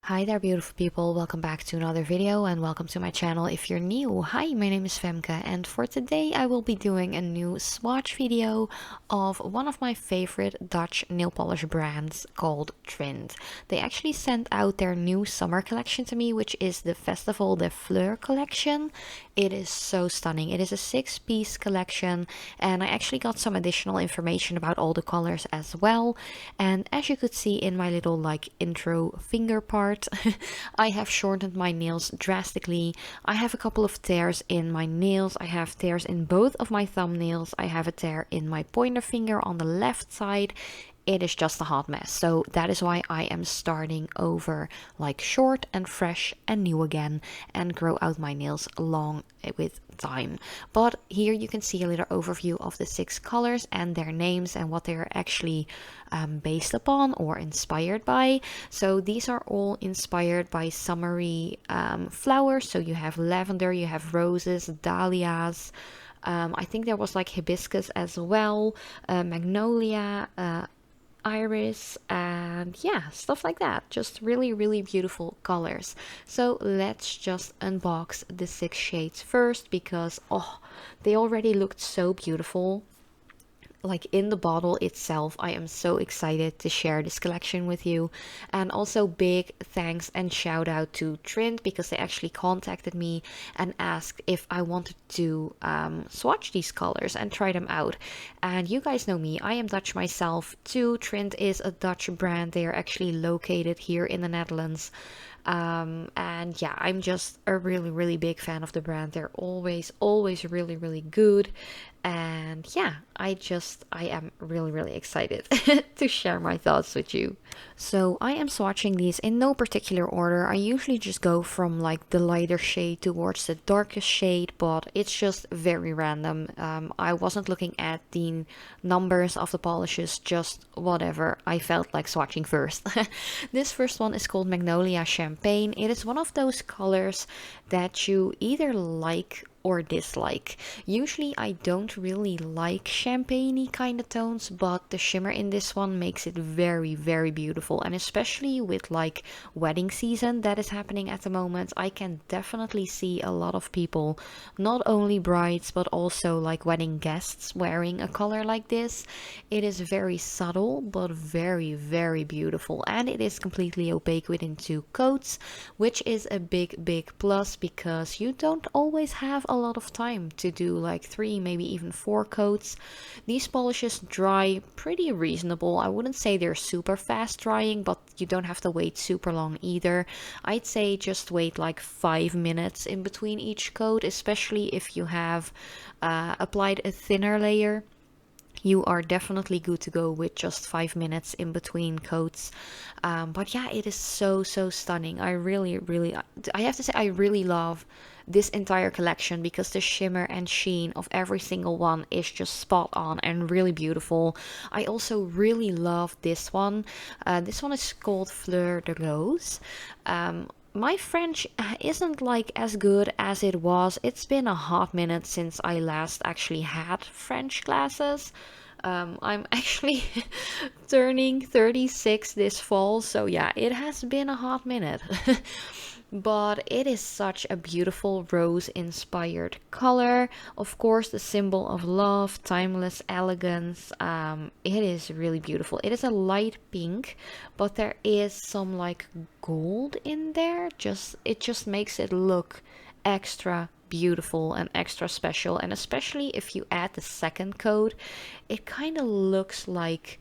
Hi there, beautiful people. Welcome back to another video and welcome to my channel if you're new. Hi, my name is Femke, and for today I will be doing a new swatch video of one of my favorite Dutch nail polish brands called Trind. They actually sent out their new summer collection to me, which is the Festival de Fleurs collection. It is so stunning. It is a 6-piece collection, and I actually got some additional information about all the colors as well. And as you could see in my little intro finger part, I have shortened my nails drastically. I have a couple of tears in my nails. I have tears in both of my thumbnails. I have a tear in my pointer finger on the left side. It is just a hot mess. So that is why I am starting over like short and fresh and new again and grow out my nails long with time. But here you can see a little overview of the 6 colors and their names and what they are actually based upon or inspired by. So these are all inspired by summery flowers. So you have lavender, you have roses, dahlias. I think there was like hibiscus as well, magnolia, iris, and yeah, stuff like that. Just really beautiful colors. So let's just unbox the 6 shades first because they already looked so beautiful. Like in the bottle itself, I am so excited to share this collection with you. And also big thanks and shout out to Trind because they actually contacted me and asked if I wanted to swatch these colors and try them out. And you guys know me, I am Dutch myself too. Trind is a Dutch brand. They are actually located here in the Netherlands. And yeah, I'm just a really big fan of the brand. They're always really good. And yeah, I am really excited to share my thoughts with you. So I am swatching these in no particular order. I usually just go from like the lighter shade towards the darkest shade, but it's just very random. I wasn't looking at the numbers of the polishes, just whatever I felt like swatching first. This first one is called Magnolia Champagne. It is one of those colors that you either like or dislike. Usually I don't really like champagne-y kind of tones, but the shimmer in this one makes it very beautiful, and especially with like wedding season that is happening at the moment, I can definitely see a lot of people, not only brides but also like wedding guests, wearing a color like this. It is very subtle but very beautiful, and it is completely opaque within 2 coats, which is a big plus because you don't always have a lot of time to do like 3, maybe even 4 coats. These polishes dry pretty reasonable. I wouldn't say they're super fast drying, but you don't have to wait super long either. I'd say just wait like 5 minutes in between each coat, especially if you have applied a thinner layer. You are definitely good to go with just 5 minutes in between coats. But yeah, it is so stunning. I have to say I really love this entire collection because the shimmer and sheen of every single one is just spot on and really beautiful. I also really love this one. This one is called Fleur de Rose. My French isn't like as good as it was. It's been a hot minute since I last actually had French classes. I'm actually turning 36 this fall, so yeah, it has been a hot minute. But it is such a beautiful rose inspired color. Of course, the symbol of love, timeless elegance. It is really beautiful. It is a light pink, but there is some like gold in there. It just makes it look extra beautiful and extra special. And especially if you add the second coat, it kind of looks like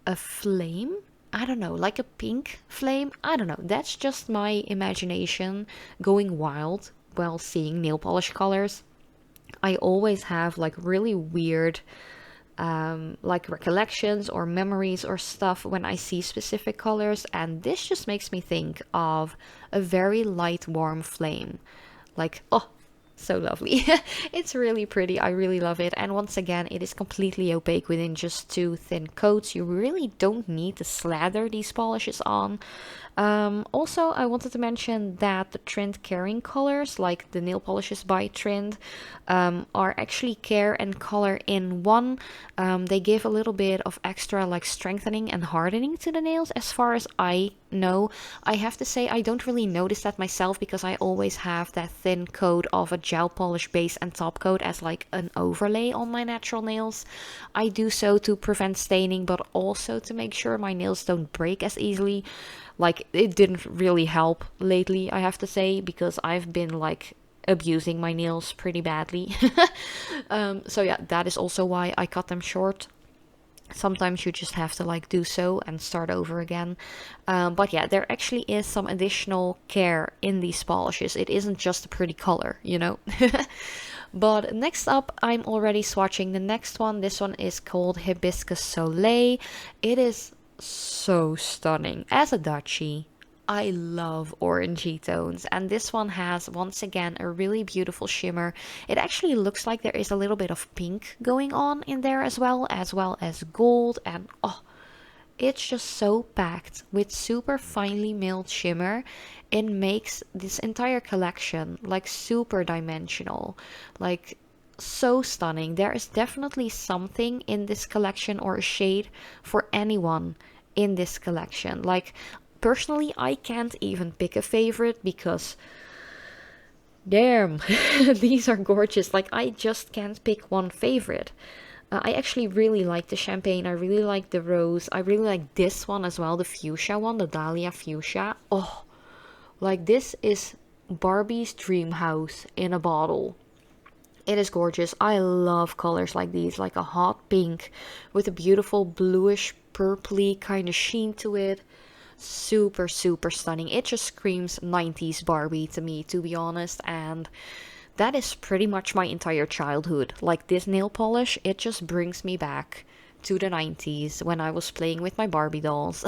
a flame. I don't know, like a pink flame. I don't know. That's just my imagination going wild while seeing nail polish colors. I always have like really weird like recollections or memories or stuff when I see specific colors, and this just makes me think of a very light warm flame. Like, oh, so lovely. It's really pretty. I really love it. And once again, it is completely opaque within just 2 thin coats. You really don't need to slather these polishes on. Also, I wanted to mention that the Trind caring colors, like the nail polishes by Trind, are actually care and color in one. They give a little bit of extra like strengthening and hardening to the nails as far as I No, I have to say I don't really notice that myself because I always have that thin coat of a gel polish base and top coat as like an overlay on my natural nails. I do so to prevent staining, but also to make sure my nails don't break as easily. Like, it didn't really help lately, I have to say, because I've been like abusing my nails pretty badly. So yeah, that is also why I cut them short. Sometimes you just have to like do so and start over again. But yeah, there actually is some additional care in these polishes. It isn't just a pretty color, you know. But next up, I'm already swatching the next one. This one is called Hibiscus Soleil. It is so stunning. As a Dutchie, I love orangey tones, and this one has once again a really beautiful shimmer. It actually looks like there is a little bit of pink going on in there as well as gold, and oh, it's just so packed with super finely milled shimmer. It makes this entire collection like super dimensional, like so stunning. There is definitely something in this collection or a shade for anyone in this collection. Like, personally, I can't even pick a favorite because damn, these are gorgeous. Like, I just can't pick one favorite. I actually really like the champagne. I really like the rose. I really like this one as well, the fuchsia one, the Dahlia fuchsia. Oh, like, this is Barbie's dream house in a bottle. It is gorgeous. I love colors like these, like a hot pink with a beautiful bluish purpley kind of sheen to it. Super, super stunning. It just screams 90s Barbie to me, to be honest, and that is pretty much my entire childhood. Like, this nail polish, it just brings me back to the 90s when I was playing with my Barbie dolls.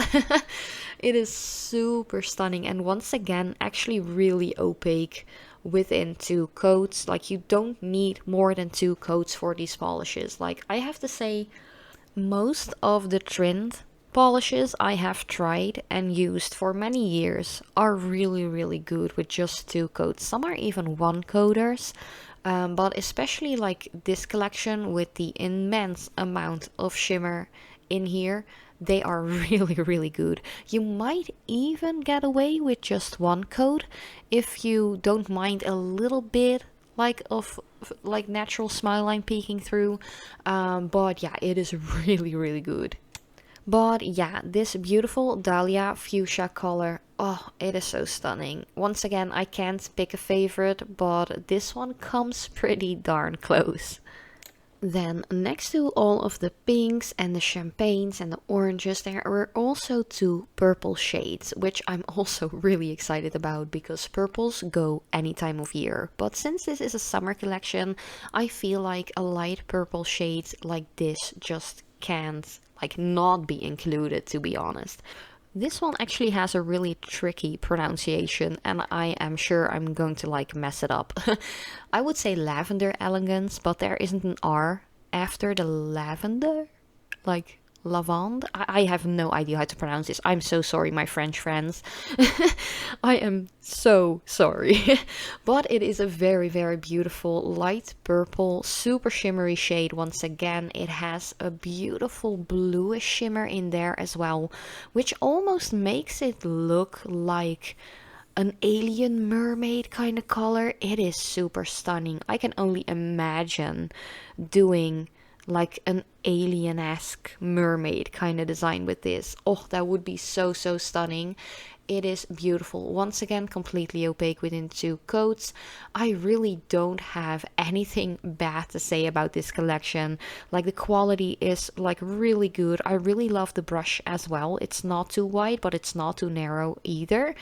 It is super stunning, and once again, actually really opaque within 2 coats. Like, you don't need more than 2 coats for these polishes. Like, I have to say, most of the Trind polishes I have tried and used for many years are really, really good with just 2 coats. Some are even 1 coaters, but especially like this collection with the immense amount of shimmer in here, they are really, really good. You might even get away with just 1 coat if you don't mind a little bit like of like natural smile line peeking through, but yeah, it is really, really good. But yeah, this beautiful Dahlia fuchsia color, oh, it is so stunning. Once again, I can't pick a favorite, but this one comes pretty darn close. Then, next to all of the pinks and the champagnes and the oranges, there are also 2 purple shades, which I'm also really excited about because purples go any time of year. But since this is a summer collection, I feel like a light purple shade like this just can't like not be included, to be honest. This one actually has a really tricky pronunciation, and I am sure I'm going to like mess it up. I would say lavender elegance, but there isn't an R after the lavender, like lavande. I have no idea how to pronounce this. I'm so sorry, my French friends. I am so sorry. But it is a very, very beautiful light purple, super shimmery shade. Once again, it has a beautiful bluish shimmer in there as well, which almost makes it look like an alien mermaid kind of color. It is super stunning. I can only imagine doing like an alien-esque mermaid kind of design with this. Oh, that would be so, so stunning. It is beautiful. Once again, completely opaque within 2 coats. I really don't have anything bad to say about this collection. Like, the quality is like really good. I really love the brush as well. It's not too wide, but it's not too narrow either.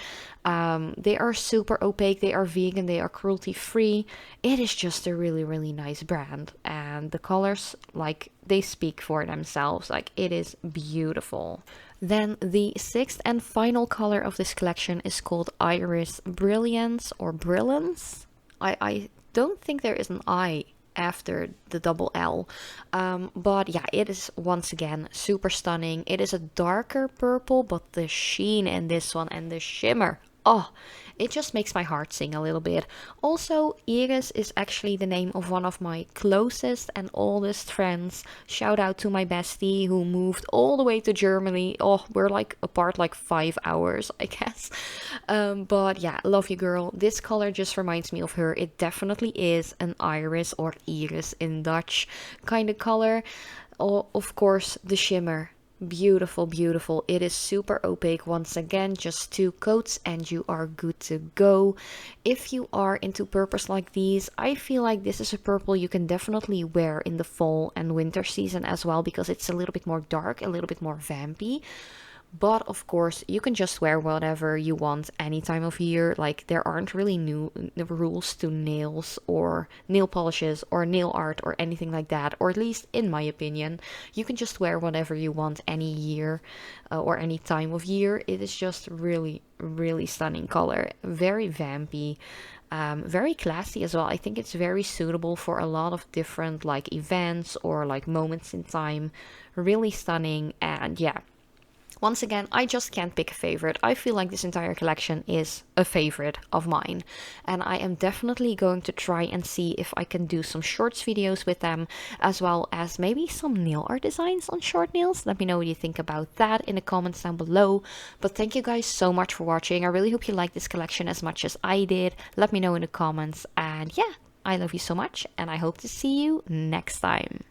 They are super opaque. They are vegan. They are cruelty free. It is just a really, really nice brand. And the colors, like, they speak for themselves. Like, it is beautiful. Then the 6th and final color of this collection is called Iris Brilliance or Brillance. I don't think there is an I after the double L. But yeah, it is once again super stunning. It is a darker purple, but the sheen in this one and the shimmer. Oh, it just makes my heart sing a little bit. Also, Iris is actually the name of one of my closest and oldest friends. Shout out to my bestie who moved all the way to Germany. Oh, we're like apart like 5 hours, I guess. But yeah, love you, girl. This color just reminds me of her. It definitely is an iris or iris in Dutch kind of color. Oh, of course, the shimmer. Beautiful, beautiful. It is super opaque. Once again, just 2 coats and you are good to go. If you are into purples like these, I feel like this is a purple you can definitely wear in the fall and winter season as well, because it's a little bit more dark, a little bit more vampy. But of course, you can just wear whatever you want any time of year. Like, there aren't really new rules to nails or nail polishes or nail art or anything like that. Or at least in my opinion, you can just wear whatever you want any year or any time of year. It is just really, really stunning color. Very vampy. Very classy as well. I think it's very suitable for a lot of different like events or like moments in time. Really stunning. And yeah, once again, I just can't pick a favorite. I feel like this entire collection is a favorite of mine. And I am definitely going to try and see if I can do some shorts videos with them, as well as maybe some nail art designs on short nails. Let me know what you think about that in the comments down below. But thank you guys so much for watching. I really hope you liked this collection as much as I did. Let me know in the comments. And yeah, I love you so much, and I hope to see you next time.